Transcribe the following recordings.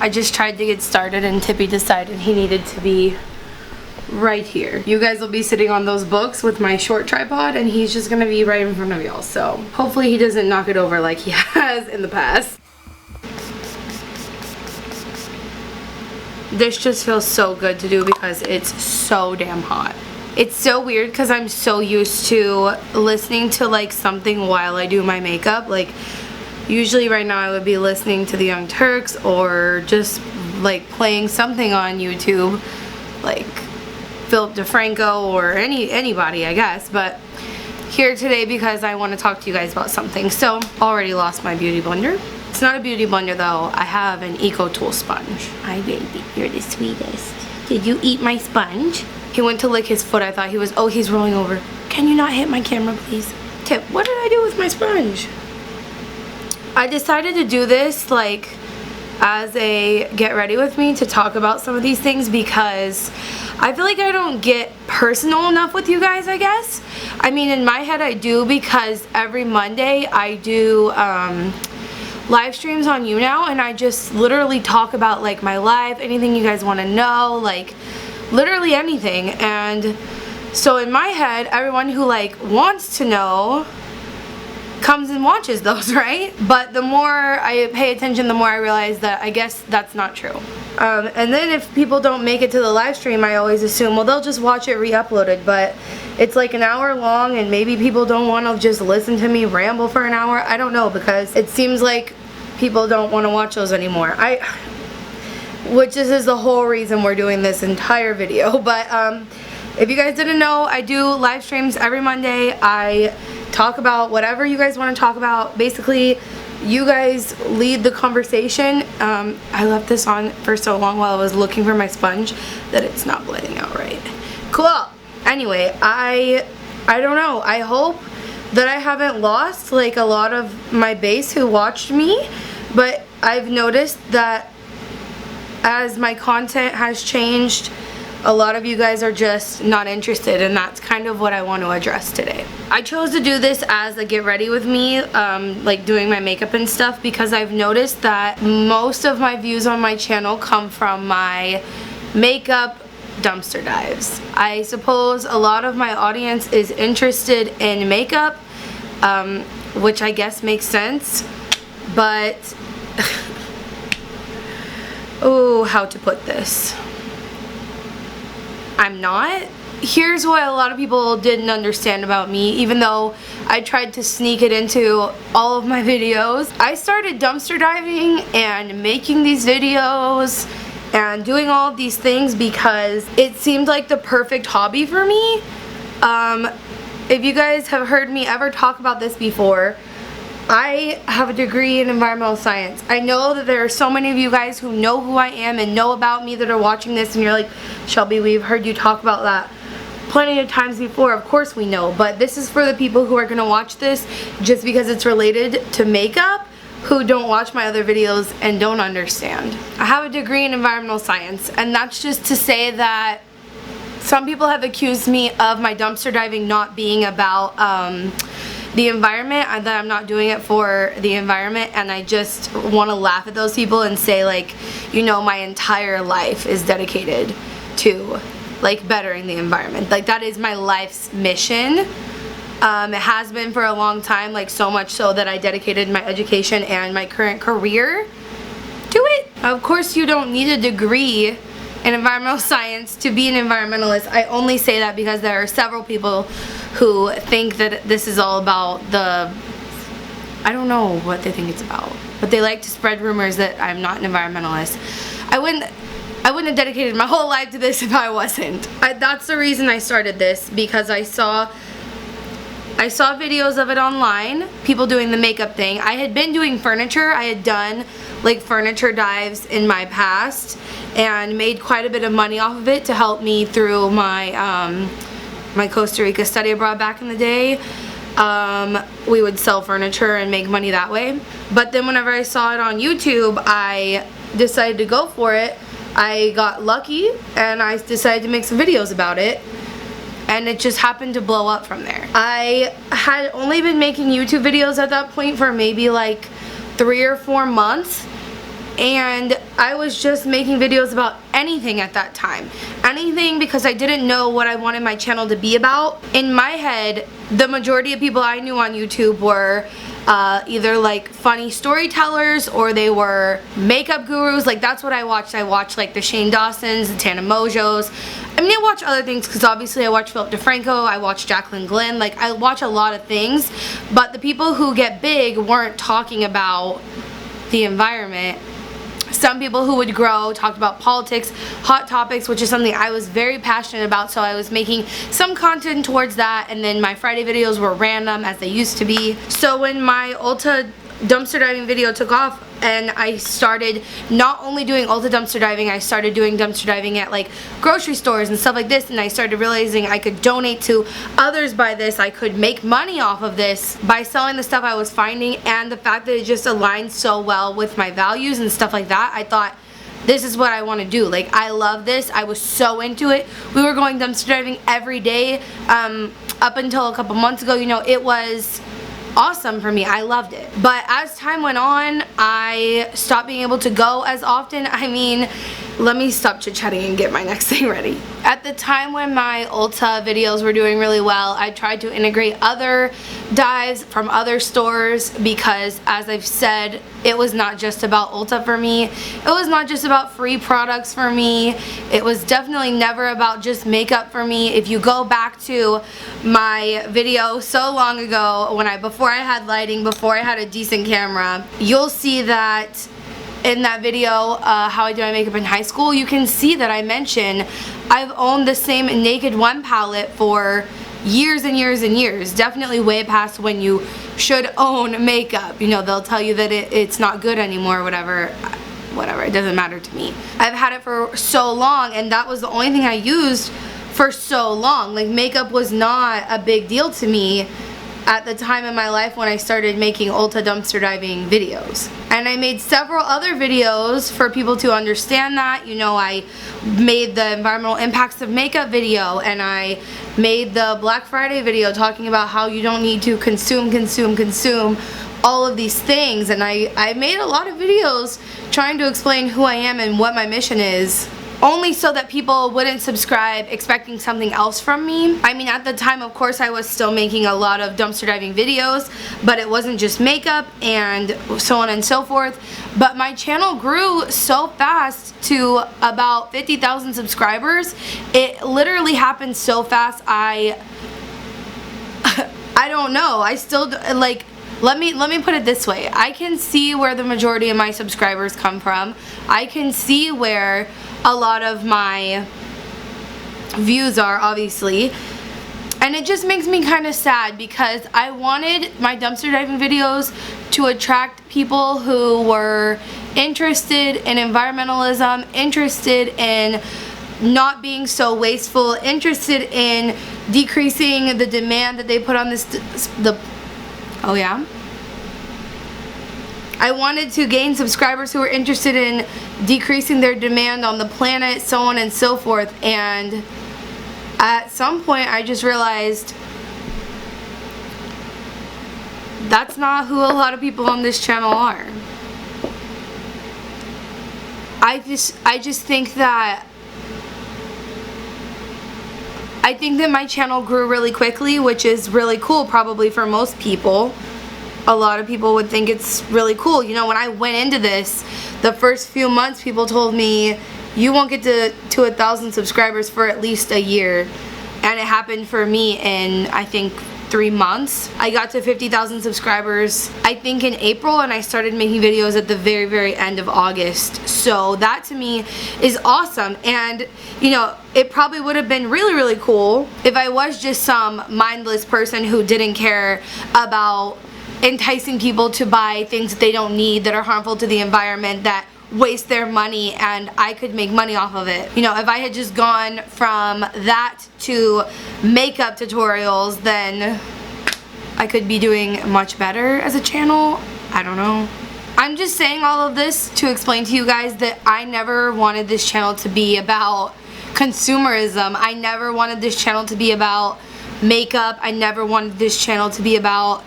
I just tried to get started and Tippy decided he needed to be right here. You guys will be sitting on those books with my short tripod and he's just gonna be right in front of y'all. So hopefully he doesn't knock it over like he has in the past. This just feels so good to do because it's so damn hot. It's so weird because I'm so used to listening to like something while I do my makeup. Like usually right now I would be listening to the Young Turks or just like playing something on YouTube like Philip DeFranco or anybody I guess, but here today because I want to talk to you guys about something. So already lost my beauty blender. It's not a beauty blender though. I have an Eco Tool sponge. Hi baby, you're the sweetest. Did you eat my sponge? He went to lick his foot. I thought he was, oh, he's rolling over. Can you not hit my camera please? Tip, what did I do with my sponge? I decided to do this like as a get ready with me to talk about some of these things because I feel like I don't get personal enough with you guys, I guess. I mean, in my head I do because every Monday I do live streams on YouNow and I just literally talk about like my life, anything you guys want to know, like literally anything. And so in my head, everyone who like wants to know comes and watches those, right? But the more I pay attention, the more I realize that I guess that's not true. And then if people don't make it to the live stream, I always assume, well, they'll just watch it re-uploaded, but it's like an hour long and maybe people don't want to just listen to me ramble for an hour. I don't know, because it seems like people don't want to watch those anymore. Which is the whole reason we're doing this entire video. But if you guys didn't know, I do live streams every Monday. I talk about whatever you guys want to talk about. Basically, you guys lead the conversation. I left this on for so long while I was looking for my sponge that it's not blending out right. Cool. Anyway, I don't know. I hope that I haven't lost like a lot of my base who watched me, but I've noticed that as my content has changed, a lot of you guys are just not interested, and that's kind of what I want to address today. I chose to do this as a get ready with me, like doing my makeup and stuff, because I've noticed that most of my views on my channel come from my makeup dumpster dives. I suppose a lot of my audience is interested in makeup, which I guess makes sense, but oh, how to put this? I'm not. Here's what a lot of people didn't understand about me, even though I tried to sneak it into all of my videos. I started dumpster diving and making these videos and doing all of these things because it seemed like the perfect hobby for me. If you guys have heard me ever talk about this before, I have a degree in environmental science. I know that there are so many of you guys who know who I am and know about me that are watching this and you're like, Shelby, we've heard you talk about that plenty of times before. Of course we know, but this is for the people who are going to watch this just because it's related to makeup, who don't watch my other videos and don't understand. I have a degree in environmental science, and that's just to say that some people have accused me of my dumpster diving not being about the environment, and that I'm not doing it for the environment, and I just want to laugh at those people and say, like, you know, my entire life is dedicated to like bettering the environment. Like, that is my life's mission. It has been for a long time, like so much so that I dedicated my education and my current career to it. Of course you don't need a degree in environmental science to be an environmentalist. I only say that because there are several people who think that this is all about the, I don't know what they think it's about, but they like to spread rumors that I'm not an environmentalist. I wouldn't have dedicated my whole life to this if I wasn't. That's the reason I started this, because I saw videos of it online, people doing the makeup thing. I had been doing furniture. I had done like furniture dives in my past and made quite a bit of money off of it to help me through my my Costa Rica study abroad back in the day. We would sell furniture and make money that way. But then whenever I saw it on YouTube, I decided to go for it. I got lucky and I decided to make some videos about it, and it just happened to blow up from there. I had only been making YouTube videos at that point for maybe like 3 or 4 months, and I was just making videos about anything at that time. Anything, because I didn't know what I wanted my channel to be about. In my head, the majority of people I knew on YouTube were either like funny storytellers or they were makeup gurus. Like, that's what I watched. I watched like the Shane Dawsons, the Tana Mojos. I mean, I watch other things because obviously I watch Philip DeFranco, I watch Jacqueline Glenn, like I watch a lot of things, but the people who get big weren't talking about the environment. Some people who would grow talked about politics, hot topics, which is something I was very passionate about, so I was making some content towards that, and then my Friday videos were random as they used to be. So when my Ulta dumpster diving video took off and I started not only doing Ulta dumpster diving, I started doing dumpster diving at like grocery stores and stuff like this, and I started realizing I could donate to others by this. I could make money off of this by selling the stuff I was finding, and the fact that it just aligned so well with my values and stuff like that, I thought, this is what I want to do. Like, I love this. I was so into it. We were going dumpster diving every day up until a couple months ago. You know, it was awesome for me. I loved it. But as time went on, I stopped being able to go as often. I mean, let me stop chit-chatting and get my next thing ready. At the time when my Ulta videos were doing really well, I tried to integrate other dives from other stores because, as I've said, it was not just about Ulta for me. It was not just about free products for me. It was definitely never about just makeup for me. If you go back to my video so long ago, before I had lighting, before I had a decent camera, you'll see that in that video, how I do my makeup in high school, you can see that I mention I've owned the same Naked One palette for years and years and years. Definitely way past when you should own makeup. You know, they'll tell you that it's not good anymore or whatever. Whatever, it doesn't matter to me. I've had it for so long, and that was the only thing I used for so long. Like, makeup was not a big deal to me at the time in my life when I started making Ulta dumpster diving videos. And I made several other videos for people to understand that. You know, I made the environmental impacts of makeup video, and I made the Black Friday video talking about how you don't need to consume all of these things. And I made a lot of videos trying to explain who I am and what my mission is, only so that people wouldn't subscribe expecting something else from me. I mean, at the time, of course, I was still making a lot of dumpster diving videos, but it wasn't just makeup and so on and so forth. But my channel grew so fast to about 50,000 subscribers. It literally happened so fast. I don't know. I still, like, let me put it this way. I can see where the majority of my subscribers come from. I can see where a lot of my views are, obviously, and it just makes me kind of sad because I wanted my dumpster diving videos to attract people who were interested in environmentalism, interested in not being so wasteful, interested in decreasing the demand that they put on oh yeah? I wanted to gain subscribers who were interested in decreasing their demand on the planet, so on and so forth. And at some point I just realized that's not who a lot of people on this channel are. I just think that my channel grew really quickly, which is really cool probably for most people. A lot of people would think it's really cool. You know, when I went into this, the first few months people told me, you won't get to 1,000 subscribers for at least a year. And it happened for me in, I think, 3 months. I got to 50,000 subscribers, I think, in April, and I started making videos at the very, very end of August. So that to me is awesome. And, you know, it probably would have been really, really cool if I was just some mindless person who didn't care about enticing people to buy things that they don't need, that are harmful to the environment, that waste their money, and I could make money off of it. You know, if I had just gone from that to makeup tutorials, then I could be doing much better as a channel. I don't know. I'm just saying all of this to explain to you guys that I never wanted this channel to be about consumerism. I never wanted this channel to be about makeup. I never wanted this channel to be about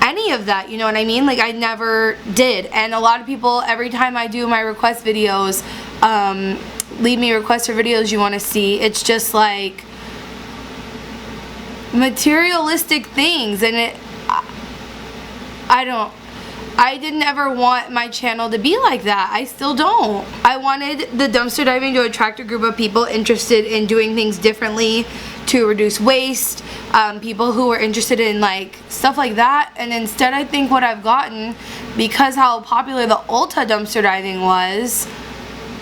any of that, you know what I mean? Like, I never did. And a lot of people, every time I do my request videos, leave me requests for videos you want to see, it's just like materialistic things, and I didn't ever want my channel to be like that. I still don't. I wanted the dumpster diving to attract a group of people interested in doing things differently to reduce waste, people who are interested in like stuff like that. And instead, I think what I've gotten, because how popular the Ulta dumpster diving was,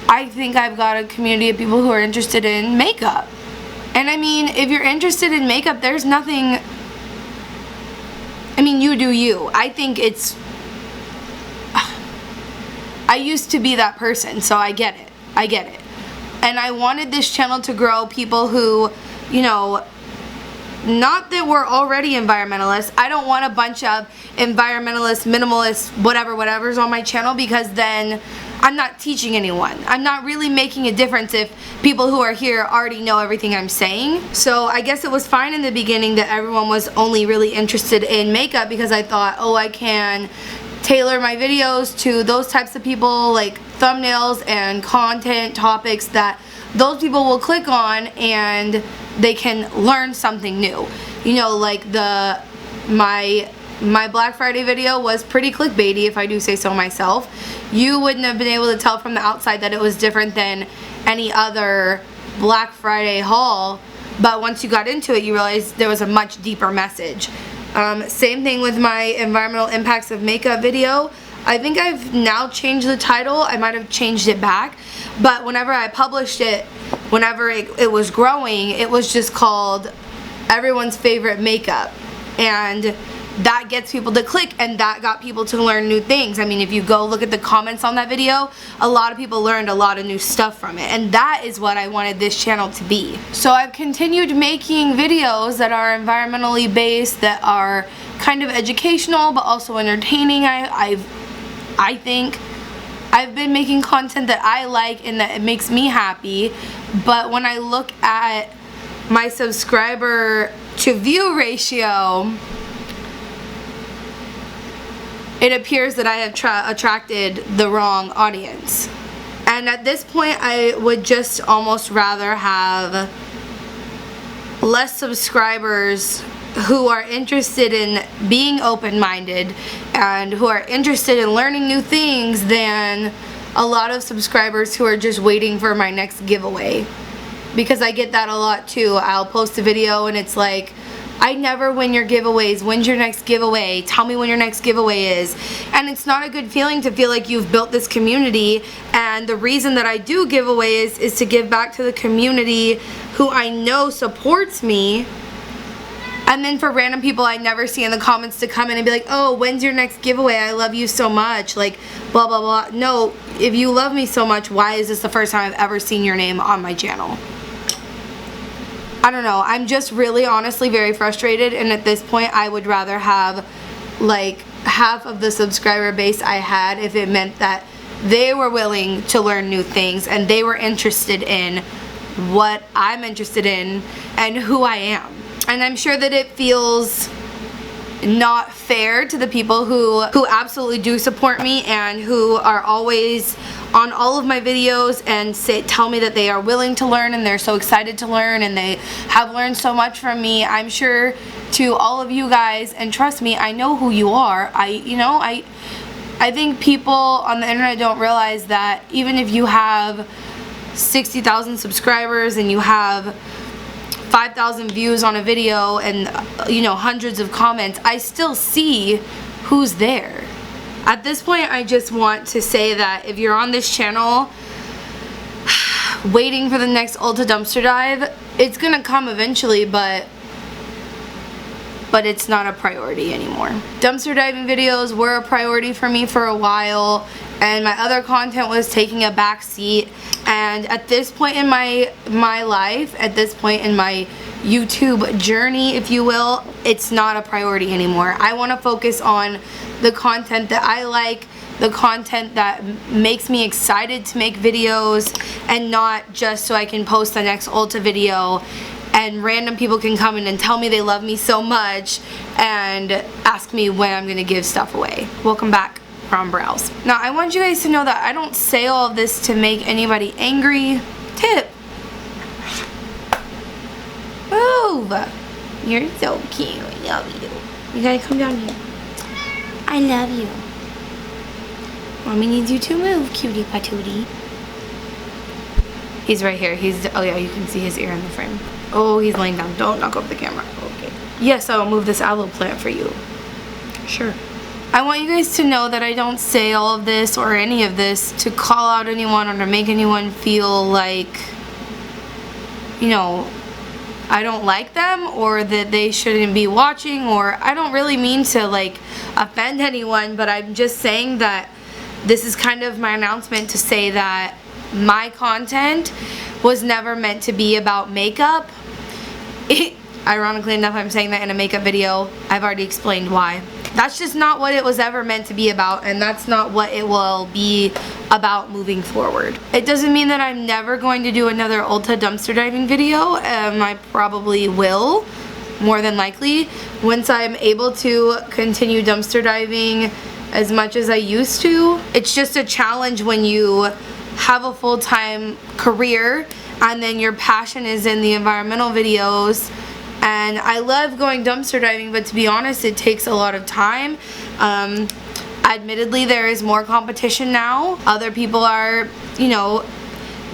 I think I've got a community of people who are interested in makeup. And I mean, if you're interested in makeup, there's nothing, I mean, you do you. I think it's, I used to be that person, so I get it. I get it. And I wanted this channel to grow people who, you know, not that we're already environmentalists. I don't want a bunch of environmentalists, minimalists, whatever's on my channel, because then I'm not teaching anyone. I'm not really making a difference if people who are here already know everything I'm saying. So I guess it was fine in the beginning that everyone was only really interested in makeup, because I thought, oh, I can tailor my videos to those types of people, like thumbnails and content topics that those people will click on and they can learn something new. You know, like my Black Friday video was pretty clickbaity, if I do say so myself. You wouldn't have been able to tell from the outside that it was different than any other Black Friday haul, but once you got into it, you realized there was a much deeper message. Same thing with my environmental impacts of makeup video. I think I've now changed the title. I might have changed it back, but whenever I published it, whenever it was growing, it was just called Everyone's Favorite Makeup, and that gets people to click, and that got people to learn new things. I mean, if you go look at the comments on that video, a lot of people learned a lot of new stuff from it, and that is what I wanted this channel to be. So I've continued making videos that are environmentally based, that are kind of educational but also entertaining. I think I've been making content that I like and that it makes me happy, but when I look at my subscriber to view ratio, it appears that I have attracted the wrong audience. And at this point, I would just almost rather have less subscribers who are interested in being open-minded and who are interested in learning new things than a lot of subscribers who are just waiting for my next giveaway. Because I get that a lot too. I'll post a video and it's like, I never win your giveaways. When's your next giveaway? Tell me when your next giveaway is. And it's not a good feeling to feel like you've built this community, and the reason that I do giveaways is to give back to the community who I know supports me. And then for random people I never see in the comments to come in and be like, oh, when's your next giveaway? I love you so much. Like, blah, blah, blah. No, if you love me so much, why is this the first time I've ever seen your name on my channel? I don't know. I'm just really honestly very frustrated, and at this point I would rather have like half of the subscriber base I had if it meant that they were willing to learn new things and they were interested in what I'm interested in and who I am. And I'm sure that it feels not fair to the people who absolutely do support me and who are always on all of my videos and tell me that they are willing to learn and they're so excited to learn and they have learned so much from me. I'm sure to all of you guys, and trust me, I know who you are. I think people on the internet don't realize that even if you have 60,000 subscribers and you have 5,000 views on a video and hundreds of comments, I still see who's there. At this point, I just want to say that if you're on this channel waiting for the next Ulta dumpster dive, it's gonna come eventually, but it's not a priority anymore. Dumpster diving videos were a priority for me for a while, and my other content was taking a back seat. And at this point in my life, at this point in my YouTube journey, if you will, it's not a priority anymore. I want to focus on the content that I like, the content that makes me excited to make videos, and not just so I can post the next Ulta video and random people can come in and tell me they love me so much and ask me when I'm gonna give stuff away. Welcome back from Brows. Now I want you guys to know that I don't say all of this to make anybody angry. Tip. Move. You're so cute. I love you. You gotta come down here. I love you. Mommy needs you to move, cutie patootie. He's right here. Oh yeah, you can see his ear in the frame. Oh, he's laying down. Don't knock over the camera. Okay. Yes, I'll move this aloe plant for you. Sure. I want you guys to know that I don't say all of this or any of this to call out anyone or to make anyone feel like, you know, I don't like them or that they shouldn't be watching, or I don't really mean to like offend anyone, but I'm just saying that this is kind of my announcement to say that my content was never meant to be about makeup. Ironically enough, I'm saying that in a makeup video. I've already explained why. That's just not what it was ever meant to be about, and that's not what it will be about moving forward. It doesn't mean that I'm never going to do another Ulta dumpster diving video. I probably will, more than likely, once I'm able to continue dumpster diving as much as I used to. It's just a challenge when you have a full-time career and then your passion is in the environmental videos. And I love going dumpster diving, but to be honest, it takes a lot of time. Admittedly, there is more competition now. Other people are, you know,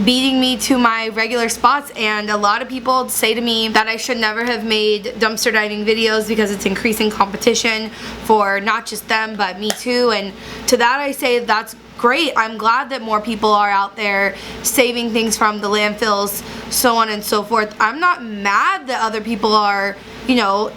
beating me to my regular spots, and a lot of people say to me that I should never have made dumpster diving videos because it's increasing competition for not just them, but me too. And to that I say that's great. I'm glad that more people are out there saving things from the landfills, so on and so forth. I'm not mad that other people are, you know,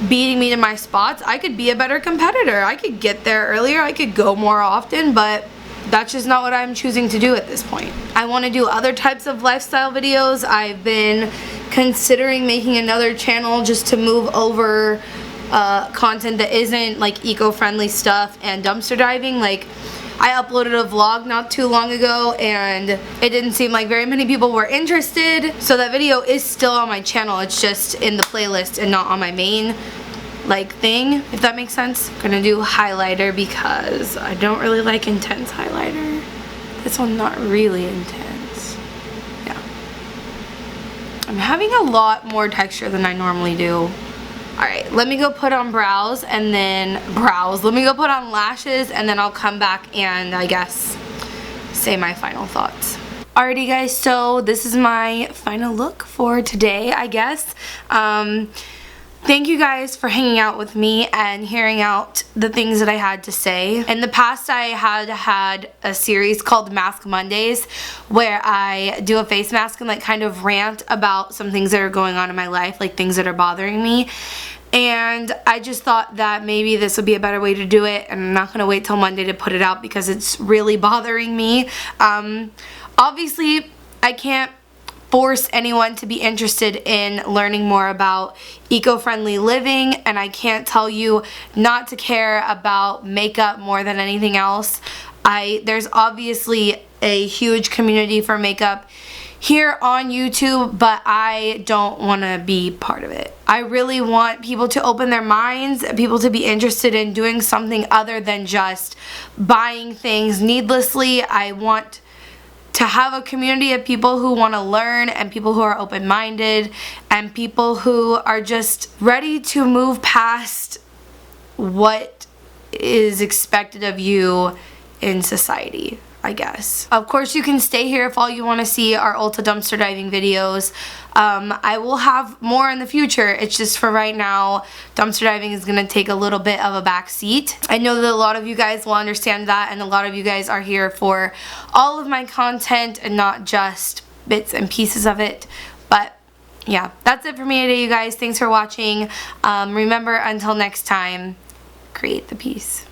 beating me to my spots. I could be a better competitor. I could get there earlier. I could go more often, but that's just not what I'm choosing to do at this point. I want to do other types of lifestyle videos. I've been considering making another channel just to move over content that isn't like eco-friendly stuff and dumpster diving. Like, I uploaded a vlog not too long ago and it didn't seem like very many people were interested, so that video is still on my channel. It's just in the playlist and not on my main like thing, if that makes sense. I'm gonna do highlighter because I don't really like intense highlighter. This one's not really intense. Yeah. I'm having a lot more texture than I normally do. Alright, let me go put on brows and then let me go put on lashes and then I'll come back and I guess say my final thoughts. Alrighty guys, so this is my final look for today, I guess. Thank you guys for hanging out with me and hearing out the things that I had to say. In the past, I had a series called Mask Mondays where I do a face mask and like kind of rant about some things that are going on in my life, like things that are bothering me. And I just thought that maybe this would be a better way to do it, and I'm not going to wait till Monday to put it out because it's really bothering me. Obviously, I can't force anyone to be interested in learning more about eco-friendly living, and I can't tell you not to care about makeup more than anything else. There's obviously a huge community for makeup here on YouTube, but I don't want to be part of it. I really want people to open their minds, people to be interested in doing something other than just buying things needlessly. I want to have a community of people who want to learn and people who are open-minded and people who are just ready to move past what is expected of you in society, I guess. Of course, you can stay here if all you want to see are Ulta dumpster diving videos. I will have more in the future. It's just for right now, dumpster diving is going to take a little bit of a back seat. I know that a lot of you guys will understand that, and a lot of you guys are here for all of my content and not just bits and pieces of it. But yeah, that's it for me today, you guys. Thanks for watching. Remember, until next time, create the peace.